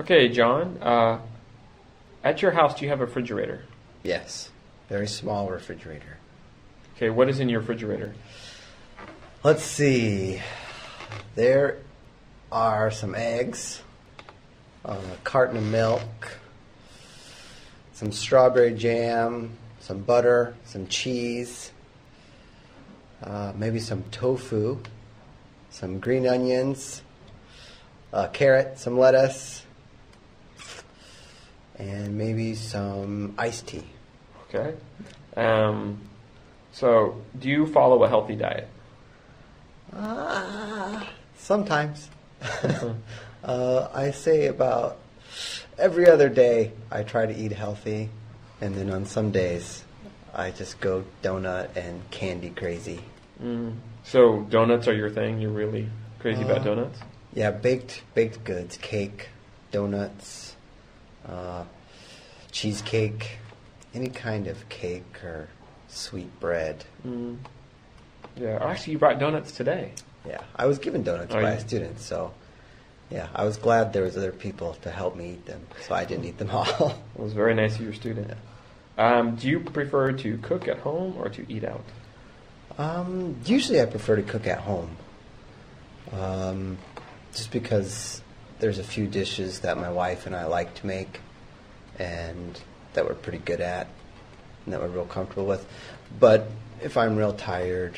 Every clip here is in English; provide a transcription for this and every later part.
Okay, John, at your house, do you have a refrigerator? Yes, very small refrigerator. Okay, what is in your refrigerator? Let's see. There are some eggs, a carton of milk, some strawberry jam, some butter, some cheese, maybe some tofu, some green onions, a carrot, some lettuce, and maybe some iced tea. Okay. So, do you follow a healthy diet? Sometimes. I say about every other day I try to eat healthy, and then on some days I just go donut and candy crazy. So, donuts are your thing? You're really crazy about donuts? Yeah, baked goods, cake, donuts, cheesecake, any kind of cake or sweet bread. Yeah, actually, you brought donuts today. Yeah, I was given donuts by a student, so yeah, I was glad there was other people to help me eat them, so I didn't eat them all. It was very nice of your student. Yeah. Do you prefer to cook at home or to eat out? Usually I prefer to cook at home, just because there's a few dishes that my wife and I like to make, and that we're pretty good at, and that we're real comfortable with. But if I'm real tired,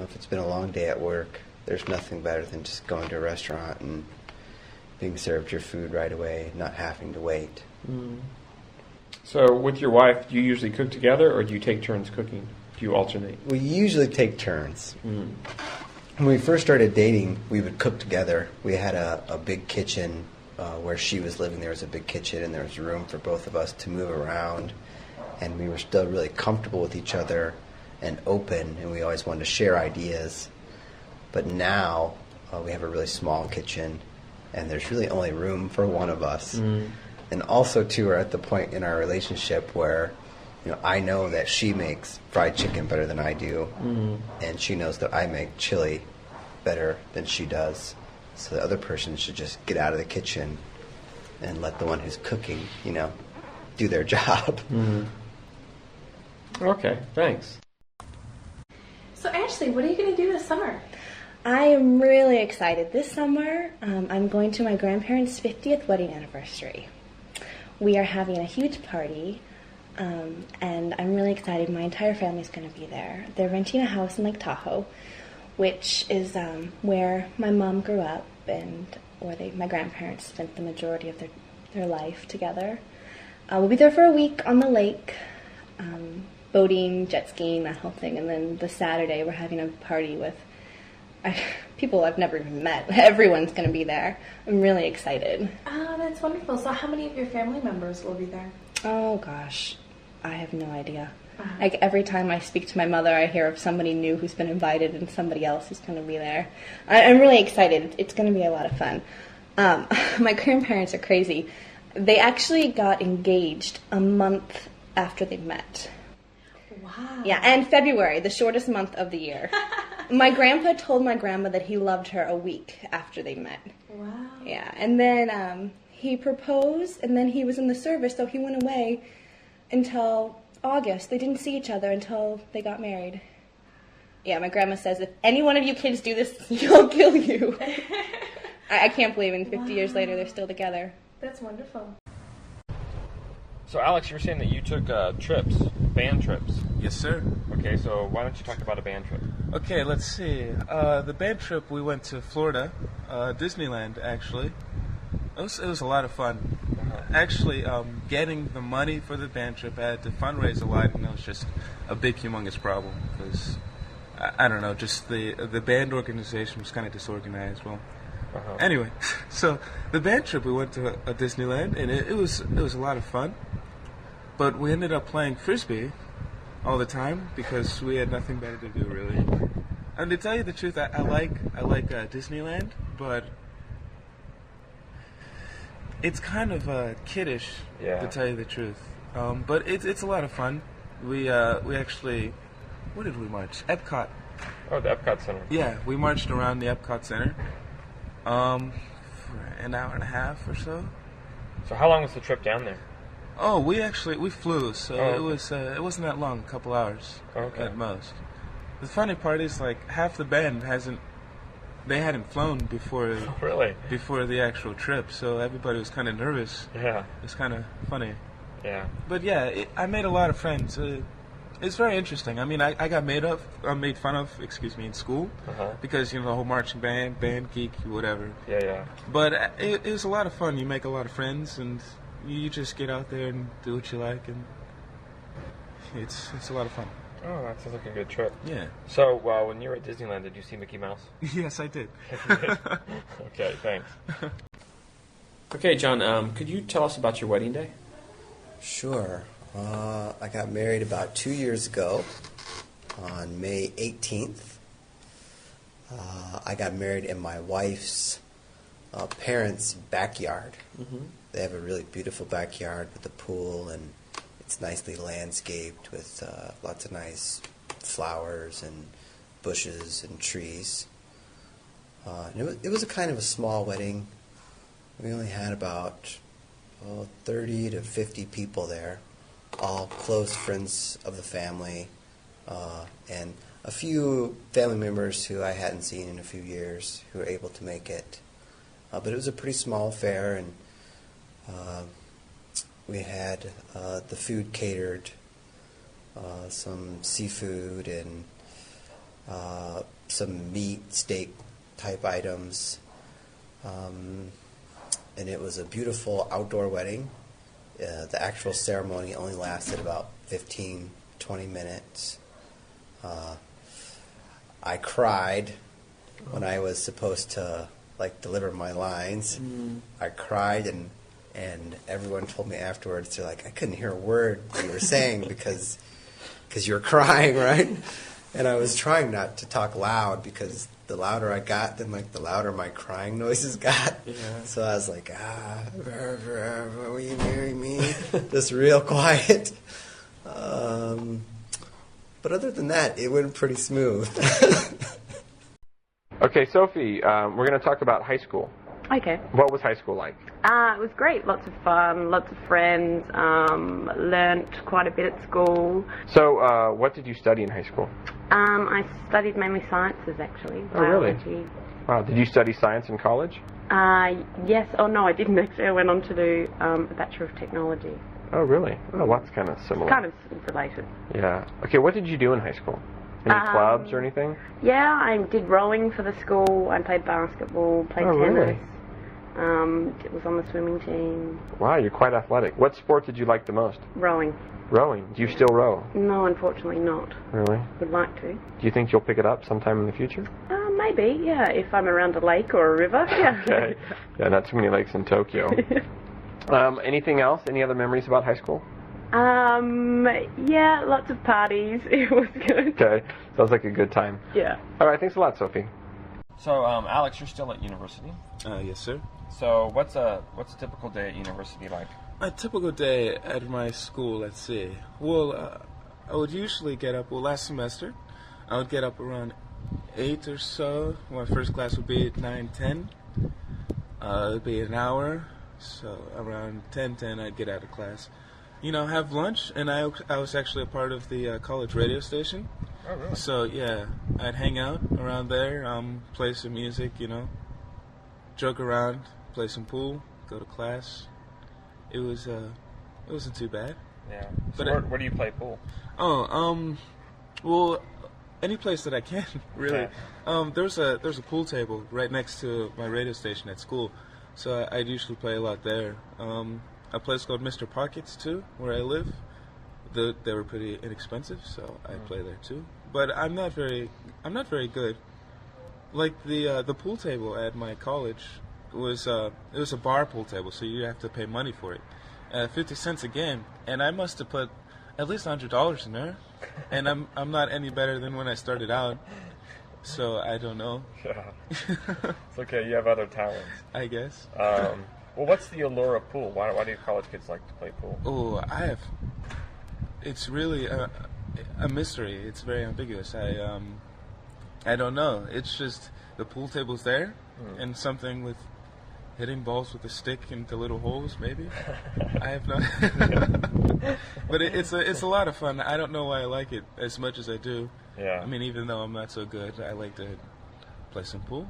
if it's been a long day at work, there's nothing better than just going to a restaurant and being served your food right away, not having to wait. So with your wife, do you usually cook together or do you take turns cooking? Do you alternate? We usually take turns. When we first started dating, we would cook together. We had a big kitchen where she was living. There was a big kitchen and there was room for both of us to move around. And we were still really comfortable with each other and open, and we always wanted to share ideas. But now we have a really small kitchen, and there's really only room for one of us. And also, too, we're at the point in our relationship where I know that she makes fried chicken better than I do, and she knows that I make chili better than she does. So the other person should just get out of the kitchen and let the one who's cooking, do their job. Okay, thanks. So Ashley, what are you going to do this summer? I am really excited. This summer, I'm going to my grandparents' 50th wedding anniversary. We are having a huge party, and I'm really excited. My entire family's going to be there. They're renting a house in Lake Tahoe, which is where my mom grew up and where my grandparents spent the majority of their life together. We'll be there for a week on the lake, boating, jet skiing, that whole thing. And then the Saturday, we're having a party with people I've never even met. Everyone's going to be there. I'm really excited. Oh, that's wonderful. So how many of your family members will be there? Oh, gosh. I have no idea. Like, every time I speak to my mother, I hear of somebody new who's been invited and somebody else who's going to be there. I'm really excited. It's going to be a lot of fun. My grandparents are crazy. They actually got engaged a month after they met. Wow. Yeah, and February, the shortest month of the year. My grandpa told my grandma that he loved her a week after they met. Wow. Yeah, and then he proposed, and then he was in the service, so he went away until August. They didn't see each other until they got married. Yeah, my grandma says, if any one of you kids do this, he'll kill you. I can't believe in 50 years later they're still together. That's wonderful. So Alex, you were saying that you took trips, band trips. Yes, sir. Okay, so why don't you talk about a band trip? Okay, let's see. The band trip, we went to Florida, Disneyland, actually. It was a lot of fun. Actually, getting the money for the band trip, I had to fundraise a lot, and it was just a big, humongous problem, because, I don't know, just the band organization was kind of disorganized. Well, anyway, so the band trip, we went to Disneyland, and it was a lot of fun, but we ended up playing Frisbee all the time, because we had nothing better to do, really. And to tell you the truth, I like Disneyland, but it's kind of kiddish, to tell you the truth. But it's a lot of fun. We actually, where did we march? Epcot. Oh, the Epcot Center. Yeah, we marched around the Epcot Center for an hour and a half or so. So how long was the trip down there? Oh, we flew, so Okay. it wasn't that long, a couple hours Okay. at most. The funny part is like half the band hadn't flown before Really? before the actual trip, so everybody was kind of nervous. Yeah. It's kind of funny. Yeah. But yeah, I made a lot of friends. It's very interesting. I mean, I got made fun of, in school Uh-huh. because the whole marching band geek, whatever. Yeah, yeah. But it was a lot of fun. You make a lot of friends, and you just get out there and do what you like, and it's a lot of fun. Oh, that sounds like a good trip. Yeah. So, when you were at Disneyland, did you see Mickey Mouse? Yes, I did. Okay, thanks. Okay, John, could you tell us about your wedding day? Sure. I got married about 2 years ago on May 18th. I got married in my wife's parents' backyard. Mm-hmm. They have a really beautiful backyard with a pool, and it's nicely landscaped with lots of nice flowers and bushes and trees. And it was a kind of a small wedding. We only had about 30 to 50 people there, all close friends of the family, and a few family members who I hadn't seen in a few years who were able to make it. But it was a pretty small affair, and we had the food catered, some seafood and some meat, steak type items. And it was a beautiful outdoor wedding. The actual ceremony only lasted about 15, 20 minutes. I cried when I was supposed to deliver my lines. I cried, and everyone told me afterwards, they're like, I couldn't hear a word you were saying because you were crying, right? And I was trying not to talk loud because the louder I got, then the louder my crying noises got. Yeah. So I was like, will you marry me? Just real quiet. But other than that, it went pretty smooth. Okay, Sophie, we're going to talk about high school. Okay. What was high school like? It was great. Lots of fun, lots of friends, learnt quite a bit at school. So, what did you study in high school? I studied mainly sciences, actually. Oh, really? Biology. Wow, did you study science in college? Yes. Oh, no, I didn't actually. I went on to do a Bachelor of Technology. Oh, really? Oh, that's kind of similar. Kind of related. Yeah. Okay, what did you do in high school? Any clubs or anything? Yeah, I did rowing for the school. I played basketball, played Oh, tennis. really? Was on the swimming team. Wow, you're quite athletic. What sport did you like the most? Rowing. Rowing. Do you still row? No, unfortunately not. Really? Would like to. Do you think you'll pick it up sometime in the future? Maybe, yeah, if I'm around a lake or a river, yeah. Okay. Yeah, not too many lakes in Tokyo. Anything else? Any other memories about high school? Yeah, lots of parties. It was good. Okay. Sounds like a good time. Yeah. All right, thanks a lot, Sophie. So, Alex, you're still at university. Yes, sir. So, what's a typical day at university like? A typical day at my school, let's see. Well, I would usually get up, last semester, I would get up around 8 or so. My first class would be at 9:10. It would be an hour, so around 10:10 I'd get out of class. Have lunch, and I was actually a part of the college radio station. Oh, really? So, yeah, I'd hang out around there, play some music, joke around, play some pool, go to class. It wasn't too bad. Yeah. So But where do you play pool? Well, any place that I can, really. Okay. There's a pool table right next to my radio station at school, so I'd usually play a lot there. A place called Mr. Pockets too, where I live. They were pretty inexpensive, so I play there too. But I'm not very good. Like the pool table at my college it was a bar pool table, so you have to pay money for it, 50 cents a game, and I must have put at least $100 in there, and I'm not any better than when I started out, so I don't know. Yeah. It's okay. You have other talents. I guess. Well, what's the allure of pool? Why do college kids like to play pool? Oh, it's really a mystery. It's very ambiguous. I don't know. It's just the pool table's there, and something with Hitting balls with a stick into little holes, maybe. I have no. But it's a lot of fun. I don't know why I like it as much as I do. Yeah. I mean, even though I'm not so good, I like to play some pool.